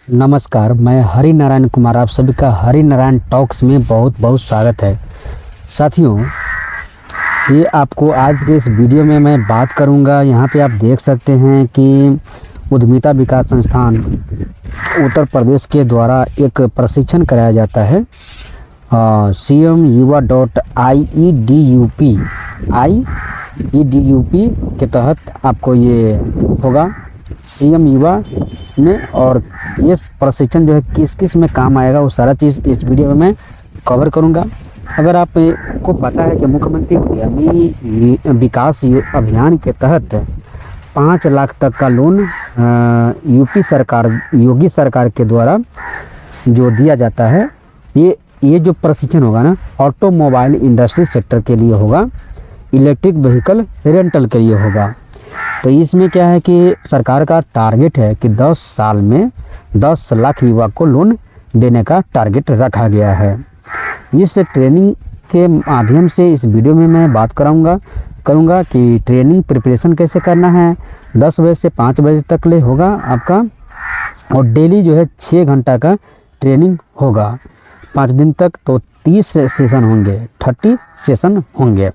नमस्कार, मैं हरि नारायण कुमार, आप सभी का हरि नारायण टॉक्स में बहुत बहुत स्वागत है। साथियों, ये आपको आज के इस वीडियो में मैं बात करूंगा। यहाँ पे आप देख सकते हैं कि उद्यमिता विकास संस्थान उत्तर प्रदेश के द्वारा एक प्रशिक्षण कराया जाता है। CMYuva.IEDUP के तहत आपको ये होगा CM युवा में। और ये प्रशिक्षण जो है किस किस में काम आएगा वो सारा चीज़ इस वीडियो में मैं कवर करूंगा। अगर आपको पता है कि मुख्यमंत्री उद्यमी विकास अभियान के तहत 5 लाख तक का लोन यूपी सरकार, योगी सरकार के द्वारा जो दिया जाता है, ये जो प्रशिक्षण होगा ना, ऑटोमोबाइल इंडस्ट्री सेक्टर के लिए होगा, इलेक्ट्रिक व्हीकल रेंटल के लिए होगा। तो इसमें क्या है कि सरकार का टारगेट है कि 10 साल में 10 लाख युवा को लोन देने का टारगेट रखा गया है। इस ट्रेनिंग के माध्यम से इस वीडियो में मैं बात करूँगा कि ट्रेनिंग प्रिपरेशन कैसे करना है। 10 बजे से 5 बजे तक ले होगा आपका, और डेली जो है 6 घंटा का ट्रेनिंग होगा 5 दिन तक। तो 30 सेशन होंगे, 30 सेशन होंगे।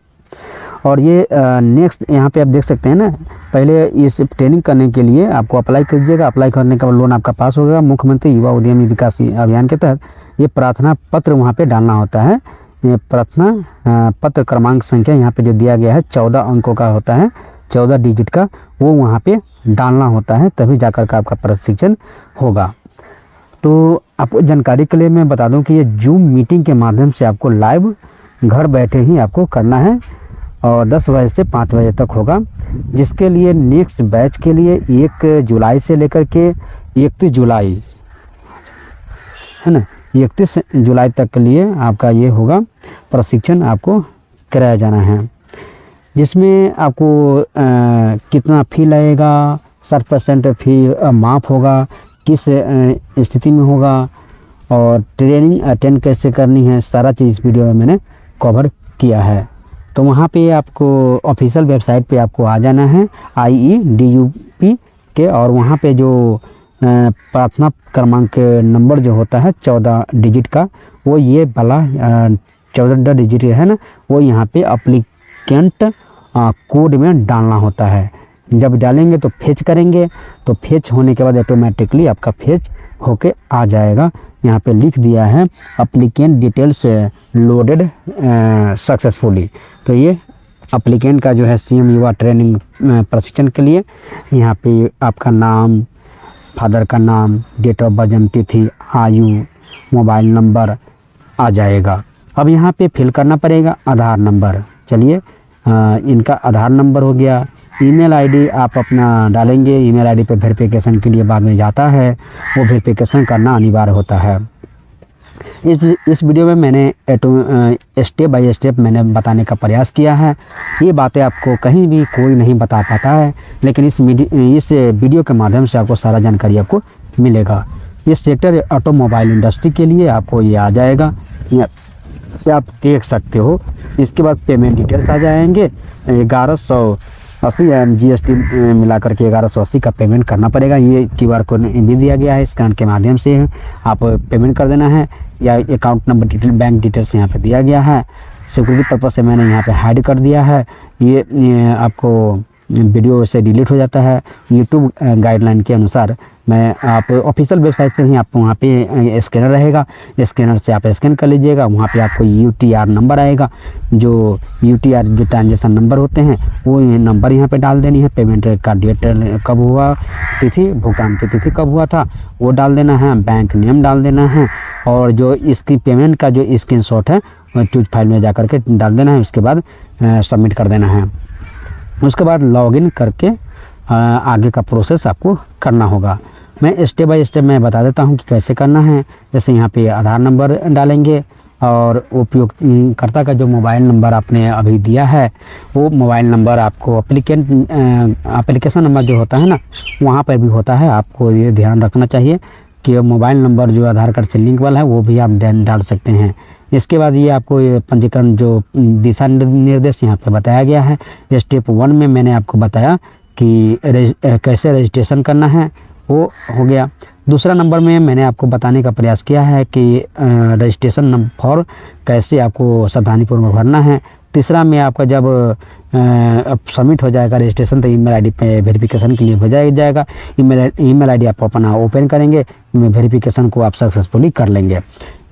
और ये नेक्स्ट यहाँ पे आप देख सकते हैं ना, पहले इस ट्रेनिंग करने के लिए आपको अप्लाई कीजिएगा। अप्लाई करने का लोन आपका पास होगा। मुख्यमंत्री युवा उद्यमी विकास अभियान के तहत ये प्रार्थना पत्र वहाँ पे डालना होता है। ये प्रार्थना पत्र क्रमांक संख्या यहाँ पे जो दिया गया है 14 अंकों का होता है, 14 डिजिट का, वो वहाँ पे डालना होता है, तभी जाकर का आपका प्रशिक्षण होगा। तो आपको जानकारी के लिए मैं बता दूं कि ये जूम मीटिंग के माध्यम से आपको लाइव घर बैठे ही आपको करना है, और 10 बजे से 5 बजे तक होगा। जिसके लिए नेक्स्ट बैच के लिए 1 जुलाई से लेकर के 31 जुलाई है ना, 31 जुलाई तक के लिए आपका ये होगा प्रशिक्षण, आपको कराया जाना है। जिसमें आपको कितना फ़ी लगेगा, 60% फ़ी माफ़ होगा, किस स्थिति में होगा, और ट्रेनिंग अटेंड कैसे करनी है, सारा चीज़ वीडियो में मैंने कवर किया है। तो वहाँ पे आपको ऑफिशियल वेबसाइट पे आपको आ जाना है IEDUP के, और वहाँ पे जो प्रार्थना क्रमांक नंबर जो होता है 14 डिजिट का, वो ये वाला 14 डिजिट है ना, वो यहाँ पे अप्लीकेंट कोड में डालना होता है। जब डालेंगे तो फेच करेंगे, तो फेच होने के बाद ऑटोमेटिकली आपका फेच होके आ जाएगा। यहाँ पे लिख दिया है अप्लीकेंट डिटेल्स लोडेड सक्सेसफुली। तो ये अप्लीकेंट का जो है CM युवा ट्रेनिंग प्रशिक्षण के लिए यहाँ पे आपका नाम, फादर का नाम, डेट ऑफ बर्थ, जन्म तिथि, आयु, मोबाइल नंबर आ जाएगा। अब यहाँ पे फिल करना पड़ेगा आधार नंबर। चलिए, इनका आधार नंबर हो गया। ईमेल आईडी आप अपना डालेंगे। ईमेल आईडी पे वेरिफिकेशन के लिए बाद में जाता है, वो वेरिफिकेशन करना अनिवार्य होता है। इस वीडियो में मैंने स्टेप बाय स्टेप मैंने बताने का प्रयास किया है। ये बातें आपको कहीं भी कोई नहीं बता पाता है, लेकिन इस वीडियो के माध्यम से आपको सारा जानकारी आपको मिलेगा। ये सेक्टर ऑटोमोबाइल इंडस्ट्री के लिए आपको ये आ जाएगा, ये आप देख सकते हो। इसके बाद पेमेंट डिटेल्स आ जाएंगे। 1180 GST मिला करके 1180 का पेमेंट करना पड़ेगा। ये QR कोड भी दिया गया है, स्कैन के माध्यम से आप पेमेंट कर देना है, या account number detail, bank details यहाँ पे दिया गया है। सिक्योरिटी पर्पज से मैंने यहाँ पे हाइड कर दिया है। ये आपको वीडियो से डिलीट हो जाता है। यूट्यूब गाइडलाइन के अनुसार मैं आप ऑफिशियल वेबसाइट से ही आपको वहाँ पे स्कैनर रहेगा, स्कैनर से आप स्कैन कर लीजिएगा। वहाँ पे आपको UTR नंबर आएगा, जो UTR जो ट्रांजेक्शन नंबर होते हैं वो नंबर यहाँ पे डाल देनी है। पेमेंट का डेट कब हुआ, तिथि, भुगतान की तिथि कब हुआ था वो डाल देना है, बैंक नेम डाल देना है, और जो इसकी पेमेंट का जो स्क्रीनशॉट है चूज फाइल में जा करके डाल देना है। उसके बाद सबमिट कर देना है। उसके बाद लॉगिन करके आगे का प्रोसेस आपको करना होगा। मैं स्टेप बाय स्टेप मैं बता देता हूं कि कैसे करना है। जैसे यहाँ पे आधार नंबर डालेंगे, और उपयोगकर्ता का जो मोबाइल नंबर आपने अभी दिया है वो मोबाइल नंबर आपको एप्लीकेशन नंबर जो होता है ना, वहाँ पर भी होता है। आपको ये ध्यान रखना चाहिए कि मोबाइल नंबर जो आधार कार्ड से लिंक वाला है वो भी आप डाल सकते हैं। इसके बाद ये आपको ये पंजीकरण जो दिशा निर्देश यहाँ पे बताया गया है। स्टेप 1 में मैंने आपको बताया कि कैसे रजिस्ट्रेशन करना है, वो हो गया। दूसरा नंबर में मैंने आपको बताने का प्रयास किया है कि रजिस्ट्रेशन नंबर फॉर्म कैसे आपको सावधानीपूर्वक भरना है। तीसरा में आपका जब अब सबमिट हो जाएगा रजिस्ट्रेशन तो ईमेल आईडी पे वेरिफिकेशन के लिए भेजा जाएगा। ईमेल आईडी आप अपना ओपन करेंगे, वेरिफिकेशन को आप सक्सेसफुली कर लेंगे।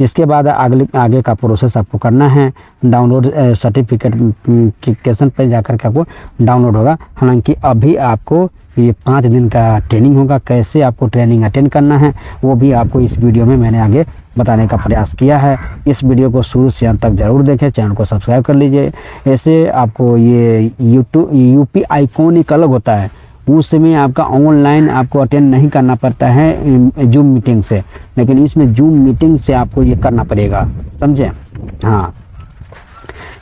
इसके बाद आगे का प्रोसेस आपको करना है। डाउनलोड सर्टिफिकेशन पे जाकर के आपको डाउनलोड होगा। हालांकि अभी आपको ये 5 दिन का ट्रेनिंग होगा। कैसे आपको ट्रेनिंग अटेंड करना है वो भी आपको इस वीडियो में मैंने आगे बताने का प्रयास किया है। इस वीडियो को शुरू से अंत तक ज़रूर देखें, चैनल को सब्सक्राइब कर लीजिए। ऐसे आपको ये यूपी आइकॉन एक अलग होता है, उसमें आपका ऑनलाइन आपको अटेंड नहीं करना पड़ता है जूम मीटिंग से, लेकिन इसमें जूम मीटिंग से आपको ये करना पड़ेगा, समझे। हाँ,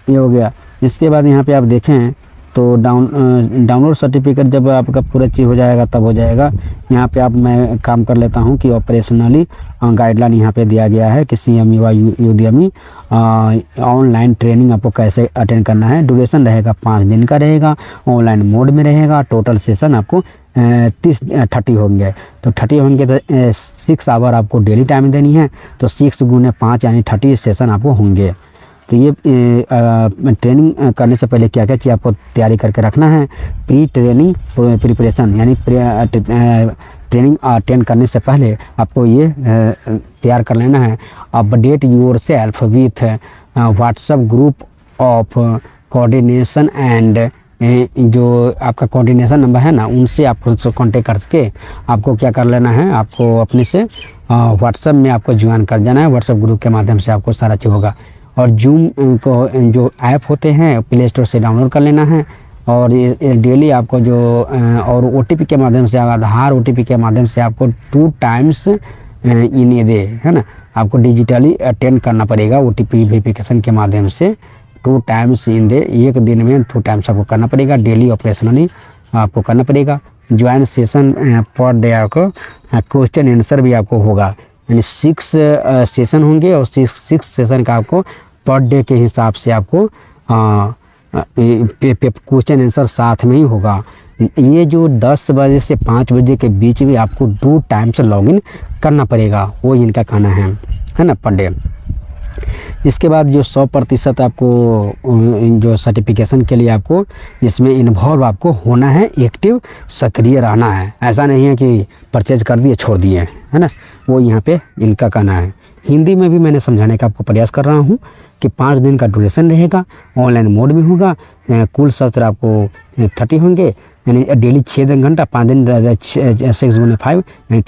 ये हो गया। इसके बाद यहाँ पे आप देखें तो डाउनलोड सर्टिफिकेट जब आपका पूरा चीज़ हो जाएगा तब हो जाएगा। यहाँ पे आप मैं काम कर लेता हूँ कि ऑपरेशनली गाइडलाइन यहाँ पे दिया गया है कि CM युवा Udemy ऑनलाइन ट्रेनिंग आपको कैसे अटेंड करना है। ड्यूरेशन रहेगा 5 दिन का रहेगा, ऑनलाइन मोड में रहेगा। टोटल सेशन आपको 30 होंगे, तो 30 होंगे तो 6 आवर आपको डेली टाइम देनी है, तो 6 गुने 5 यानी 30 सेशन आपको होंगे। तो ये ट्रेनिंग करने से पहले क्या क्या चीज़ आपको तैयारी करके रखना है। प्री ट्रेनिंग प्रिपरेशन यानी ट्रेनिंग अटेंड करने से पहले आपको ये तैयार कर लेना है। Update your self with WhatsApp group of coordination and जो आपका कोऑर्डिनेशन नंबर है ना, उनसे आपको कांटेक्ट करके आपको क्या कर लेना है, आपको अपने से व्हाट्सएप में आपको ज्वाइन कर जाना है। व्हाट्सएप ग्रुप के माध्यम से आपको सारा चीज़ होगा। और जूम को जो ऐप होते हैं प्ले स्टोर से डाउनलोड कर लेना है। और ये डेली आपको जो और OTP के माध्यम से, आधार OTP के माध्यम से आपको 2 टाइम्स इन ये दे है ना, आपको डिजिटली अटेंड करना पड़ेगा। OTP वेरिफिकेशन के माध्यम से 2 टाइम्स इन दे, एक दिन में 2 टाइम्स आपको करना पड़ेगा। डेली ऑपरेशनली आपको करना पड़ेगा। ज्वाइन सेशन पर डे आपको क्वेश्चन आंसर भी आपको होगा, यानी 6 सेशन होंगे और 6 सेशन का आपको पर डे के हिसाब से आपको क्वेश्चन आंसर साथ में ही होगा। ये जो 10 बजे से 5 बजे के बीच में आपको 2 टाइम से लॉगिन करना पड़ेगा, वो इनका कहना है ना, पर डे। इसके बाद जो 100% आपको जो सर्टिफिकेशन के लिए आपको इसमें इन्वॉल्व आपको होना है, एक्टिव सक्रिय रहना है। ऐसा नहीं है कि परचेज कर दिए छोड़ दिए, है ना, वो यहाँ पे इनका कहना है। हिंदी में भी मैंने समझाने का आपको प्रयास कर रहा हूँ कि 5 दिन का ड्यूरेशन रहेगा, ऑनलाइन मोड में होगा। कुल सत्र आपको 30 होंगे, यानी डेली 6 घंटा, 5 दिन 6 गुने 5 यानी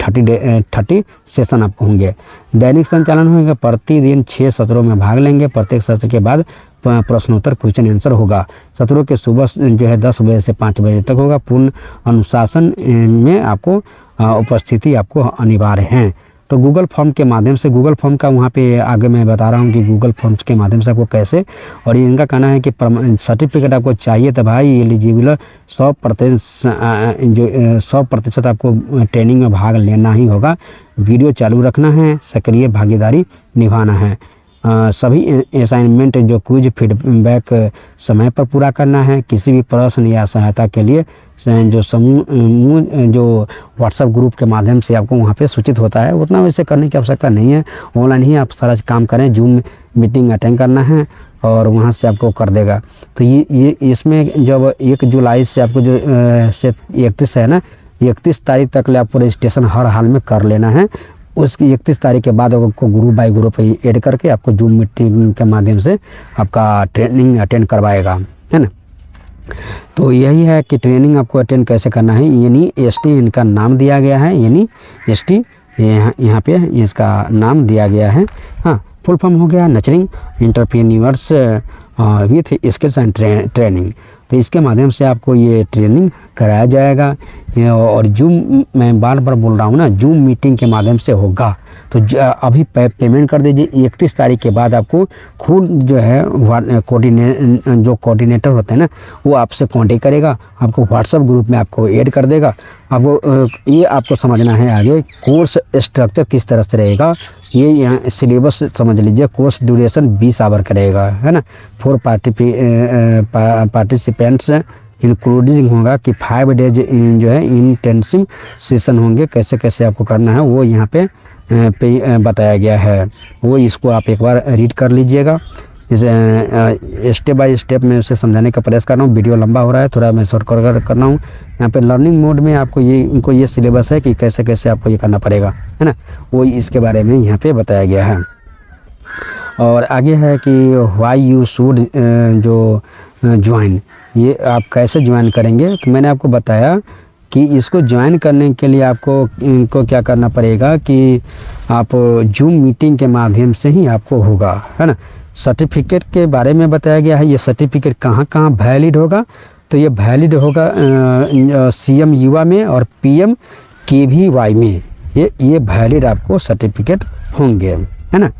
30 सेशन आपको होंगे। दैनिक संचालन होगा, प्रतिदिन 6 सत्रों में भाग लेंगे। प्रत्येक सत्र के बाद प्रश्नोत्तर क्वेश्चन आंसर होगा। सत्रों के सुबह जो है 10 बजे से 5 बजे तक होगा। पूर्ण अनुशासन में आपको उपस्थिति आपको अनिवार्य है। तो गूगल फॉर्म के माध्यम से, गूगल फॉर्म का वहाँ पे आगे मैं बता रहा हूँ कि गूगल फॉर्म्स के माध्यम से आपको कैसे, और इनका कहना है कि सर्टिफिकेट आपको चाहिए तो भाई एलिजिबल 100% आपको ट्रेनिंग में भाग लेना ही होगा। वीडियो चालू रखना है, सक्रिय भागीदारी निभाना है। सभी असाइनमेंट जो क्विज फीडबैक समय पर पूरा करना है। किसी भी प्रश्न या सहायता के लिए जो समूह जो व्हाट्सएप ग्रुप के माध्यम से आपको वहाँ पे सूचित होता है, उतना वैसे करने की आवश्यकता नहीं है। ऑनलाइन ही आप सारा काम करें, जूम मीटिंग अटेंड करना है और वहाँ से आपको कर देगा। तो ये इसमें जब 1 जुलाई से आपको जो से 31 है ना, 31 तारीख तक ले आपको रजिस्ट्रेशन हर हाल में कर लेना है। उसकी 31 तारीख के बाद आपको ग्रुप बाय ग्रुप ऐड करके आपको जूम मीटिंग के माध्यम से आपका ट्रेनिंग अटेंड करवाएगा, है ना। तो यही है कि ट्रेनिंग आपको अटेंड कैसे करना है। यानी ST इनका नाम दिया गया है, यानी ST यहाँ पे इसका नाम दिया गया है। हाँ, फुल फॉर्म हो गया nurturing entrepreneurs with skills and training. तो इसके माध्यम से आपको ये ट्रेनिंग कराया जाएगा। और जूम, मैं बार बार बोल रहा हूँ ना, जूम मीटिंग के माध्यम से होगा। तो अभी पेमेंट कर दीजिए। 31 तारीख के बाद आपको खुद जो है जो कोऑर्डिनेटर होते हैं ना, वो आपसे कांटेक्ट करेगा, आपको व्हाट्सएप ग्रुप में आपको ऐड कर देगा। अब ये आपको समझना है आगे कोर्स स्ट्रक्चर किस तरह से रहेगा। ये यहाँ सिलेबस समझ लीजिए। कोर्स ड्यूरेशन 20 आवर का रहेगा, है ना। 4 पार्टिसिपेंट्स इंक्लूडिंग होगा कि 5 डेज जो है इंटेंसिव सेशन होंगे, कैसे कैसे आपको करना है वो यहाँ पे बताया गया है। वो इसको आप एक बार रीड कर लीजिएगा। इस स्टेप बाय स्टेप में उसे समझाने का प्रयास कर रहा हूँ। वीडियो लंबा हो रहा है, थोड़ा मैं शॉर्ट कर रहा हूँ। यहाँ पे लर्निंग मोड में आपको ये सिलेबस है कि कैसे कैसे आपको ये करना पड़ेगा, है ना, वो इसके बारे में यहाँ पे बताया गया है। और आगे है कि व्हाई यू शुड जो ज्वाइन, ये आप कैसे ज्वाइन करेंगे। तो मैंने आपको बताया कि इसको ज्वाइन करने के लिए आपको क्या करना पड़ेगा कि आप जूम मीटिंग के माध्यम से ही आपको होगा, है ना। सर्टिफिकेट के बारे में बताया गया है। ये सर्टिफिकेट कहाँ कहाँ वैलिड होगा, तो ये वैलिड होगा CM युवा में और PM KVY में, ये वैलिड आपको सर्टिफिकेट होंगे, है ना।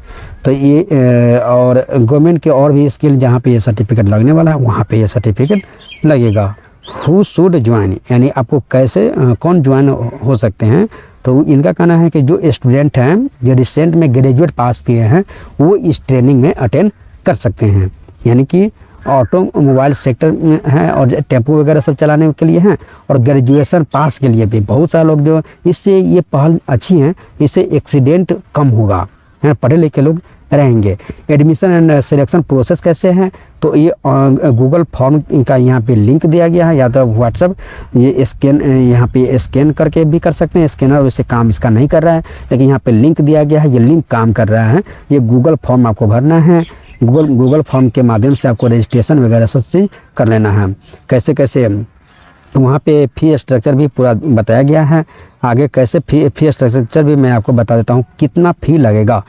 तो ये और गवर्नमेंट के और भी स्किल जहाँ पे ये सर्टिफिकेट लगने वाला है वहाँ पे ये सर्टिफिकेट लगेगा। हु शुड ज्वाइन, यानी आपको कैसे कौन ज्वाइन हो सकते हैं। तो इनका कहना है कि जो स्टूडेंट हैं जो रिसेंट में ग्रेजुएट पास किए हैं वो इस ट्रेनिंग में अटेंड कर सकते हैं, यानी कि ऑटोमोबाइल सेक्टर में है और टेम्पो वगैरह सब चलाने के लिए हैं और ग्रेजुएशन पास के लिए भी बहुत सारे लोग जो इससे ये पहल अच्छी हैं, इससे एक्सीडेंट कम होगा, है, पढ़े लिखे लोग रहेंगे। एडमिशन एंड सिलेक्शन प्रोसेस कैसे हैं, तो ये गूगल फॉर्म का यहाँ पे लिंक दिया गया है, या तो व्हाट्सअप ये स्कैन यहाँ पे स्कैन करके भी कर सकते हैं। स्कैनर वैसे काम इसका नहीं कर रहा है, लेकिन यहाँ पे लिंक दिया गया है, ये लिंक काम कर रहा है। ये गूगल फॉर्म आपको भरना है, गूगल फॉर्म के माध्यम से आपको रजिस्ट्रेशन वगैरह सब चीज़ कर लेना है। कैसे कैसे वहाँ पे फ़ी स्ट्रक्चर भी पूरा बताया गया है। आगे कैसे फ़ी स्ट्रक्चर भी मैं आपको बता देता हूँ, कितना फ़ी लगेगा।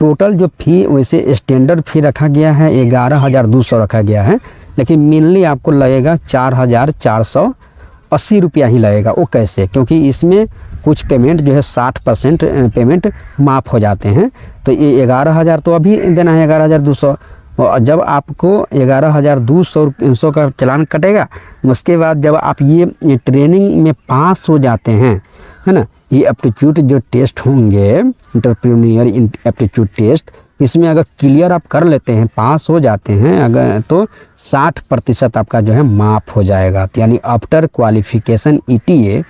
टोटल जो फ़ी वैसे स्टैंडर्ड फ़ी रखा गया है 11,200 रखा गया है, लेकिन मेनली आपको लगेगा 4,480 रुपया ही लगेगा। वो कैसे, क्योंकि इसमें कुछ पेमेंट जो है 60% पेमेंट माफ़ हो जाते हैं। तो ये 11,000 तो अभी देना है 11,200, और जब आपको 11,200 का चालान कटेगा, उसके बाद जब आप ये ट्रेनिंग में पास हो जाते हैं, है ना, ये एप्टीट्यूड जो टेस्ट होंगे, एंटरप्रेन्योर एप्टीट्यूड टेस्ट, इसमें अगर क्लियर आप कर लेते हैं, पास हो जाते हैं अगर, तो 60% आपका जो है माफ़ हो जाएगा। तो यानी आफ्टर क्वालिफिकेशन ETA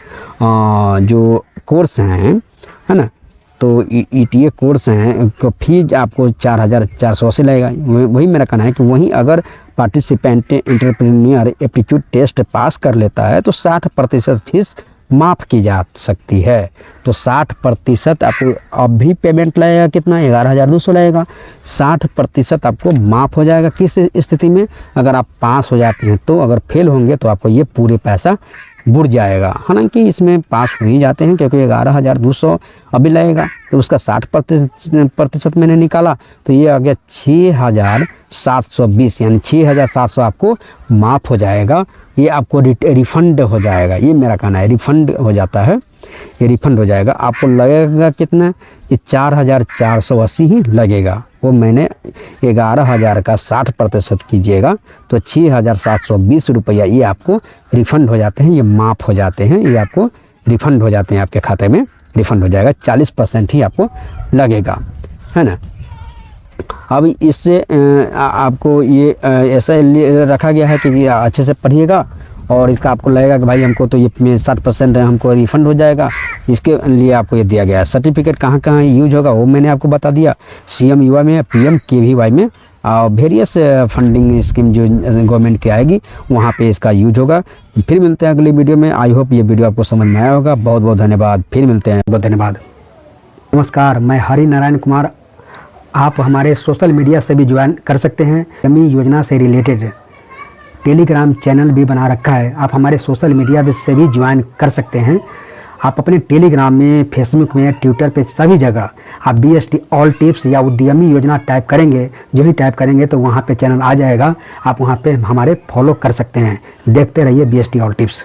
जो कोर्स हैं, है ना, तो ETA कोर्स हैं तो फीस आपको 4,400 से लगेगा। वही मेरा कहना है कि वहीं अगर participant entrepreneur aptitude test pass कर लेता है तो 60% फीस माफ़ की जा सकती है। तो 60% आपको अब भी पेमेंट लगेगा, कितना 11,200 लगेगा। 60% आपको माफ़ हो जाएगा। किस स्थिति में, अगर आप पास हो जाते हैं तो, अगर फेल होंगे तो आपको ये पूरे पैसा बुड़ जाएगा। हालांकि इसमें पास हो ही जाते हैं, क्योंकि 11,200 अभी लगेगा, तो उसका 60% मैंने निकाला, तो ये आ गया 6,720, यानी 6,700 आपको माफ़ हो जाएगा। ये आपको रिफ़ंड हो जाएगा, ये मेरा कहना है, रिफ़ंड हो जाता है, ये रिफ़ंड हो जाएगा। आपको लगेगा कितना, ये 4,480 ही लगेगा। वो मैंने 11,000 का 60% कीजिएगा तो 6,720 रुपया ये आपको रिफ़ंड हो जाते हैं, ये माफ़ हो जाते हैं, ये आपको रिफ़ंड हो जाते हैं, आपके खाते में रिफ़ंड हो जाएगा। 40% ही आपको लगेगा, है ना। अब इससे आपको ये ऐसा रखा गया है कि अच्छे से पढ़िएगा, और इसका आपको लगेगा कि भाई हमको तो ये 60% हमको रिफ़ंड हो जाएगा। इसके लिए आपको ये दिया गया है। सर्टिफिकेट कहाँ कहाँ यूज होगा वो मैंने आपको बता दिया। CM युवा में, PM KVY में, और वेरियस फंडिंग स्कीम जो गवर्नमेंट की आएगी वहाँ पे इसका यूज होगा। फिर मिलते हैं अगली वीडियो में। आई होप ये वीडियो आपको समझ में आया होगा। बहुत बहुत धन्यवाद। फिर मिलते हैं, बहुत धन्यवाद। नमस्कार, मैं हरि नारायण कुमार। आप हमारे सोशल मीडिया से भी ज्वाइन कर सकते हैं। SEMI योजना से रिलेटेड टेलीग्राम चैनल भी बना रखा है, आप हमारे सोशल मीडिया से भी ज्वाइन कर सकते हैं। आप अपने टेलीग्राम में, फेसबुक में, ट्विटर पे, सभी जगह आप BST ऑल टिप्स या उद्यमी योजना टाइप करेंगे, जो ही टाइप करेंगे तो वहाँ पे चैनल आ जाएगा। आप वहाँ पे हमारे फॉलो कर सकते हैं। देखते रहिए BST ऑल टिप्स।